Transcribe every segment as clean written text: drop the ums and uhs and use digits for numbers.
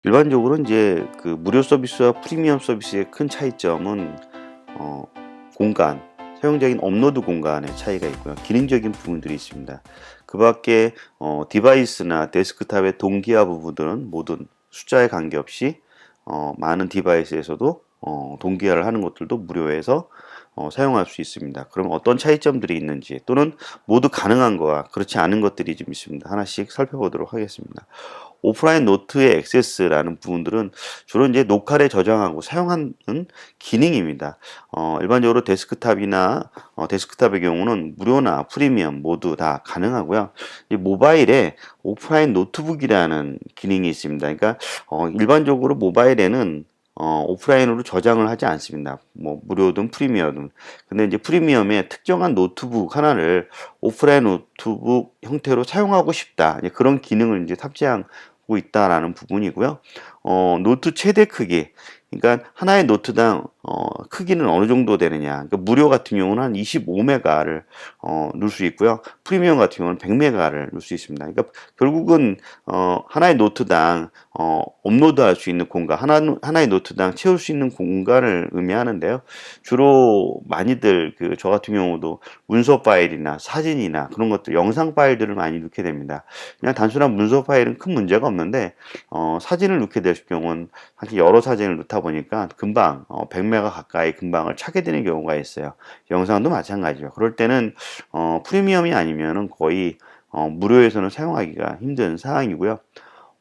일반적으로 이제 그 무료 서비스와 프리미엄 서비스의 큰 차이점은 어 공간, 사용적인 업로드 공간의 차이가 있고요. 기능적인 부분들이 있습니다. 그 밖에 디바이스나 데스크탑의 동기화 부분들은 모든 숫자에 관계없이 많은 디바이스에서도 동기화를 하는 것들도 무료에서 사용할 수 있습니다. 그럼 어떤 차이점들이 있는지, 또는 모두 가능한 거와 그렇지 않은 것들이 좀 있습니다. 하나씩 살펴보도록 하겠습니다. 오프라인 노트의 액세스라는 부분들은 주로 이제 녹화를 저장하고 사용하는 기능입니다. 일반적으로 데스크탑의 경우는 무료나 프리미엄 모두 다 가능하고요. 이 모바일에 오프라인 노트북이라는 기능이 있습니다. 그러니까 일반적으로 모바일에는 오프라인으로 저장을 하지 않습니다. 뭐 무료든 프리미엄든. 근데 이제 프리미엄에 특정한 노트북 하나를 오프라인 노트북 형태로 사용하고 싶다, 이제 그런 기능을 이제 탑재하고 있다라는 부분이고요. 노트 최대 크기, 그러니까 하나의 노트당 크기는 어느 정도 되느냐. 그러니까 무료 같은 경우는 한 25메가를 넣을 수 있고요. 프리미엄 같은 경우는 100메가를 넣을 수 있습니다. 그러니까 결국은 하나의 노트당 업로드할 수 있는 공간, 하나의 노트당 채울 수 있는 공간을 의미하는데요. 주로 많이들 저 같은 경우도 문서 파일이나 사진이나 그런 것들, 영상 파일들을 많이 넣게 됩니다. 그냥 단순한 문서 파일은 큰 문제가 없는데 사진을 넣게 될 경우는 사실 여러 사진을 넣다 보니까 금방 100메가 가까이 금방을 차게 되는 경우가 있어요. 영상도 마찬가지죠. 그럴 때는 프리미엄이 아니면은 거의 무료에서는 사용하기가 힘든 상황이고요.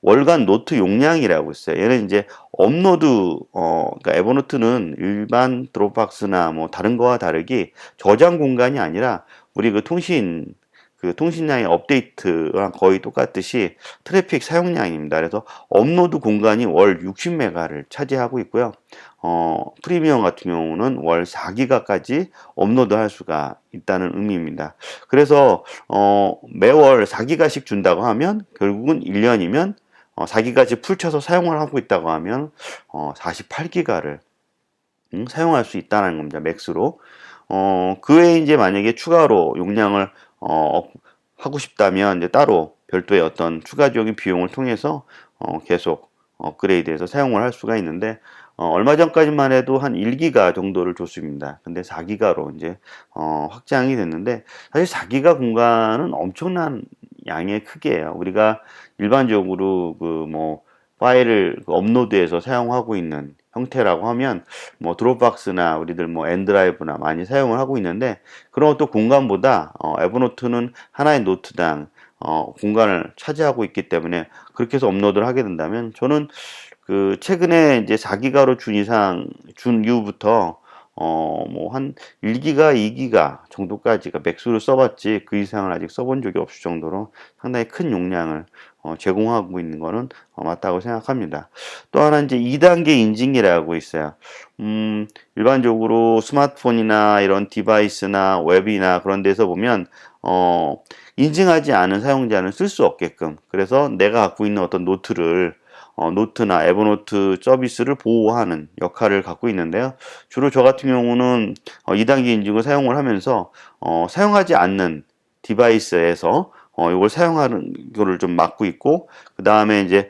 월간 노트 용량이라고 있어요. 얘는 이제 업로드, 그러니까 에버노트는 일반 드롭박스나 뭐 다른 거와 다르게 저장 공간이 아니라 우리 통신량의 업데이트랑 거의 똑같듯이 트래픽 사용량입니다. 그래서 업로드 공간이 월 60메가를 차지하고 있고요. 프리미엄 같은 경우는 월 4기가까지 업로드할 수가 있다는 의미입니다. 그래서 매월 4기가씩 준다고 하면 결국은 1년이면 4기가씩 풀쳐서 사용을 하고 있다고 하면 48기가를 사용할 수 있다는 겁니다. 맥스로. 그 외에 이제 만약에 추가로 용량을 하고 싶다면 이제 따로 별도의 어떤 추가적인 비용을 통해서 계속 업그레이드해서 사용을 할 수가 있는데, 얼마 전까지만 해도 한 1기가 정도를 줬습니다. 근데 4기가로 이제 확장이 됐는데, 사실 4기가 공간은 엄청난 양의 크기예요. 우리가 일반적으로 파일을 업로드해서 사용하고 있는 형태라고 하면 뭐 드롭박스나 우리들 뭐 엔드라이브나 많이 사용을 하고 있는데, 그런 또 공간보다 에버노트는 하나의 노트당 공간을 차지하고 있기 때문에 그렇게 해서 업로드를 하게 된다면, 저는 최근에 이제 4기가로 준 이후부터 뭐 한 1기가, 2기가 정도까지가 맥스로 써봤지 그 이상을 아직 써본 적이 없을 정도로 상당히 큰 용량을 제공하고 있는 거는 맞다고 생각합니다. 또 하나 이제 2단계 인증이라고 있어요. 일반적으로 스마트폰이나 이런 디바이스나 웹이나 그런 데서 보면 인증하지 않은 사용자는 쓸 수 없게끔, 그래서 내가 갖고 있는 어떤 노트나 에버노트 서비스를 보호하는 역할을 갖고 있는데요. 주로 저 같은 경우는 2단계 인증을 사용을 하면서 사용하지 않는 디바이스에서 이걸 사용하는 거를 좀 막고 있고, 그 다음에 이제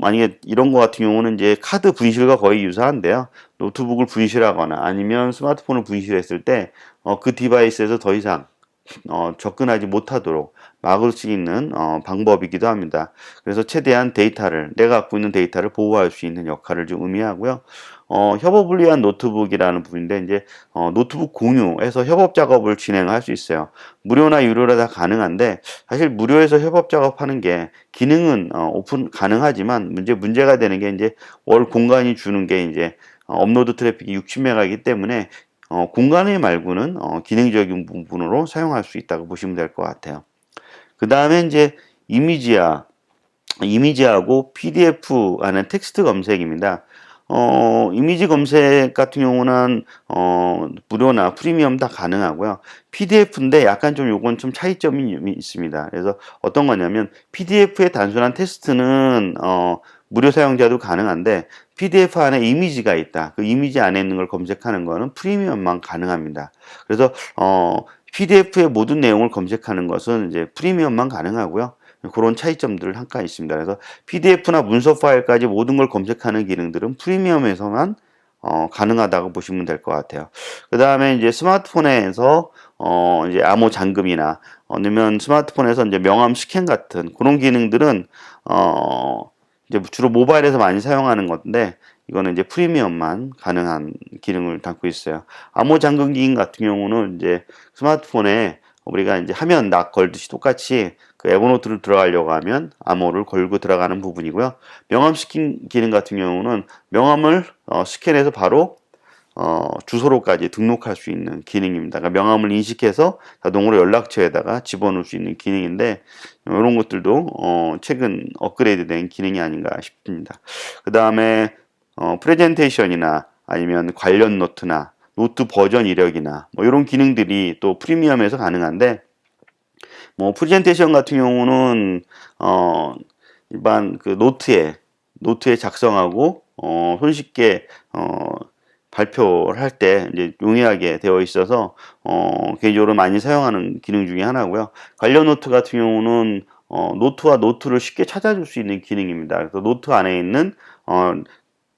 만약에 이런 거 같은 경우는 이제 카드 분실과 거의 유사한데요. 노트북을 분실하거나 아니면 스마트폰을 분실했을 때 그 디바이스에서 더 이상 접근하지 못하도록 막을 수 있는 방법이기도 합니다. 그래서 최대한 내가 갖고 있는 데이터를 보호할 수 있는 역할을 좀 의미하고요. 협업을 위한 노트북이라는 부분인데, 이제 노트북 공유해서 협업 작업을 진행할 수 있어요. 무료나 유료라 다 가능한데, 사실 무료에서 협업 작업하는 게 기능은 오픈 가능하지만 문제가 되는 게 이제 월 공간이 주는 게 이제 업로드 트래픽이 60메가이기 때문에 공간의 말고는 기능적인 부분으로 사용할 수 있다고 보시면 될 것 같아요. 그 다음에 이제 이미지하고 PDF 안에 텍스트 검색입니다. 이미지 검색 같은 경우는 무료나 프리미엄 다 가능하고요. PDF인데 약간 좀 요건 좀 차이점이 있습니다. 그래서 어떤 거냐면, PDF의 단순한 텍스트는 무료 사용자도 가능한데, PDF 안에 이미지가 있다, 그 이미지 안에 있는 걸 검색하는 거는 프리미엄만 가능합니다. 그래서 PDF의 모든 내용을 검색하는 것은 이제 프리미엄만 가능하고요. 그런 차이점들 잠깐 있습니다. 그래서 PDF나 문서 파일까지 모든 걸 검색하는 기능들은 프리미엄에서만 가능하다고 보시면 될 것 같아요. 그 다음에 이제 스마트폰에서 이제 암호 잠금이나 아니면 스마트폰에서 이제 명함 스캔 같은 그런 기능들은 이제 주로 모바일에서 많이 사용하는 건데, 이거는 이제 프리미엄만 가능한 기능을 담고 있어요. 암호 잠금 기능 같은 경우는 이제 스마트폰에 우리가 이제 화면 락 걸듯이 똑같이 그 에버노트를 들어가려고 하면 암호를 걸고 들어가는 부분이고요. 명함 스캔 기능 같은 경우는 명함을 스캔해서 바로 주소로까지 등록할 수 있는 기능입니다. 그러니까 명함을 인식해서 자동으로 연락처에다가 집어넣을 수 있는 기능인데, 이런 것들도 최근 업그레이드된 기능이 아닌가 싶습니다. 그 다음에 프레젠테이션이나 아니면 관련 노트나 노트 버전 이력이나 뭐 이런 기능들이 또 프리미엄에서 가능한데, 뭐 프레젠테이션 같은 경우는 일반 그 노트에 작성하고 손쉽게 발표를 할 때 이제 용이하게 되어 있어서 개인적으로 많이 사용하는 기능 중에 하나고요. 관련 노트 같은 경우는 노트와 노트를 쉽게 찾아줄 수 있는 기능입니다. 그래서 노트 안에 있는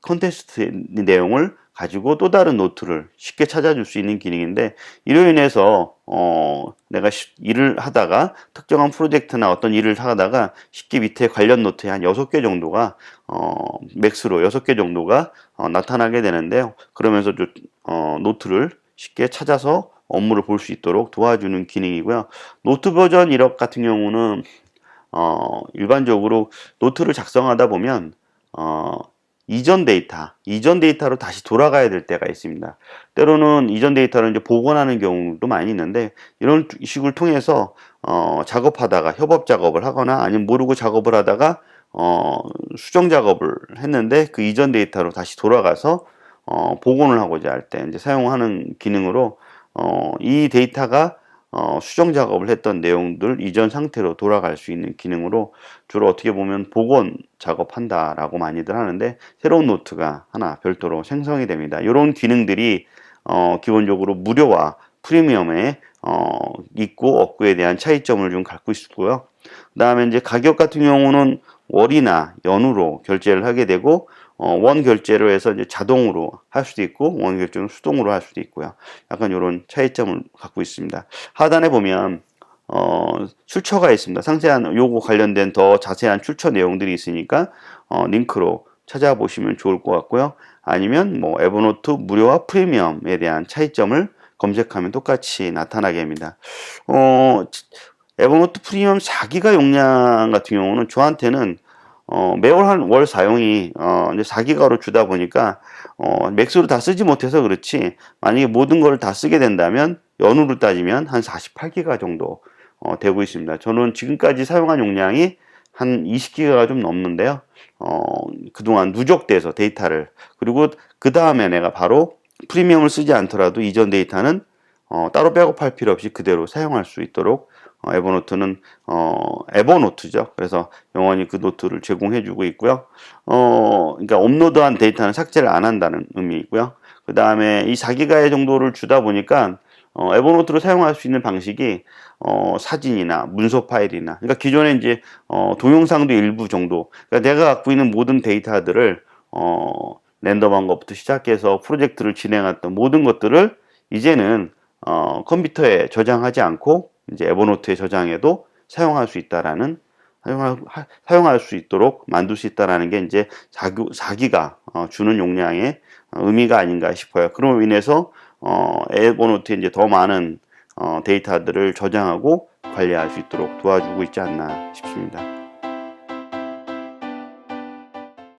컨텍스트 내용을 가지고 또 다른 노트를 쉽게 찾아줄 수 있는 기능인데, 이로 인해서 내가 일을 하다가 특정한 프로젝트나 어떤 일을 하다가 쉽게 밑에 관련 노트에 한 6개 정도가 맥스로 6개 정도가 나타나게 되는데요. 그러면서 노트를 쉽게 찾아서 업무를 볼 수 있도록 도와주는 기능이고요. 노트 버전 이력 같은 경우는 일반적으로 노트를 작성하다 보면 이전 데이터로 다시 돌아가야 될 때가 있습니다. 때로는 이전 데이터를 이제 복원하는 경우도 많이 있는데, 이런 식을 통해서 작업하다가 협업 작업을 하거나 아니면 모르고 작업을 하다가 수정 작업을 했는데 그 이전 데이터로 다시 돌아가서 복원을 하고자 할 때 이제 사용하는 기능으로 이 데이터가 수정 작업을 했던 내용들 이전 상태로 돌아갈 수 있는 기능으로, 주로 어떻게 보면 복원 작업한다라고 많이들 하는데 새로운 노트가 하나 별도로 생성이 됩니다. 이런 기능들이 기본적으로 무료와 프리미엄에 있고 없고에 대한 차이점을 좀 갖고 있고요. 그 다음에 이제 가격 같은 경우는 월이나 연으로 결제를 하게 되고, 원 결제로 해서 이제 자동으로 할 수도 있고 원 결제는 수동으로 할 수도 있고요. 약간 이런 차이점을 갖고 있습니다. 하단에 보면 출처가 있습니다. 상세한 요거 관련된 더 자세한 출처 내용들이 있으니까 링크로 찾아보시면 좋을 것 같고요. 아니면 뭐 에버노트 무료와 프리미엄에 대한 차이점을 검색하면 똑같이 나타나게 합니다. 에버노트 프리미엄 4기가 용량 같은 경우는 저한테는 매월 한 월 사용이 이제 4기가로 주다 보니까 맥스로 다 쓰지 못해서 그렇지, 만약에 모든 걸 다 쓰게 된다면 연으로 따지면 한 48기가 정도 되고 있습니다. 저는 지금까지 사용한 용량이 한 20기가가 좀 넘는데요. 그동안 누적돼서 데이터를, 그리고 그 다음에 내가 바로 프리미엄을 쓰지 않더라도 이전 데이터는 따로 백업할 필요 없이 그대로 사용할 수 있도록 에버노트는 에버노트죠. 그래서 영원히 그 노트를 제공해주고 있고요. 그러니까 업로드한 데이터는 삭제를 안 한다는 의미이고요. 그 다음에 이 4기가 정도를 주다 보니까 에버노트로 사용할 수 있는 방식이 사진이나 문서 파일이나, 그러니까 기존에 이제 동영상도 일부 정도, 그러니까 내가 갖고 있는 모든 데이터들을 랜덤한 것부터 시작해서 프로젝트를 진행했던 모든 것들을 이제는 컴퓨터에 저장하지 않고 이제 에버노트에 저장해도 사용할 수 있다라는, 사용할 수 있도록 만들 수 있다라는 게 이제 4기가 주는 용량의 의미가 아닌가 싶어요. 그로 인해서 에버노트에 이제 더 많은 데이터들을 저장하고 관리할 수 있도록 도와주고 있지 않나 싶습니다.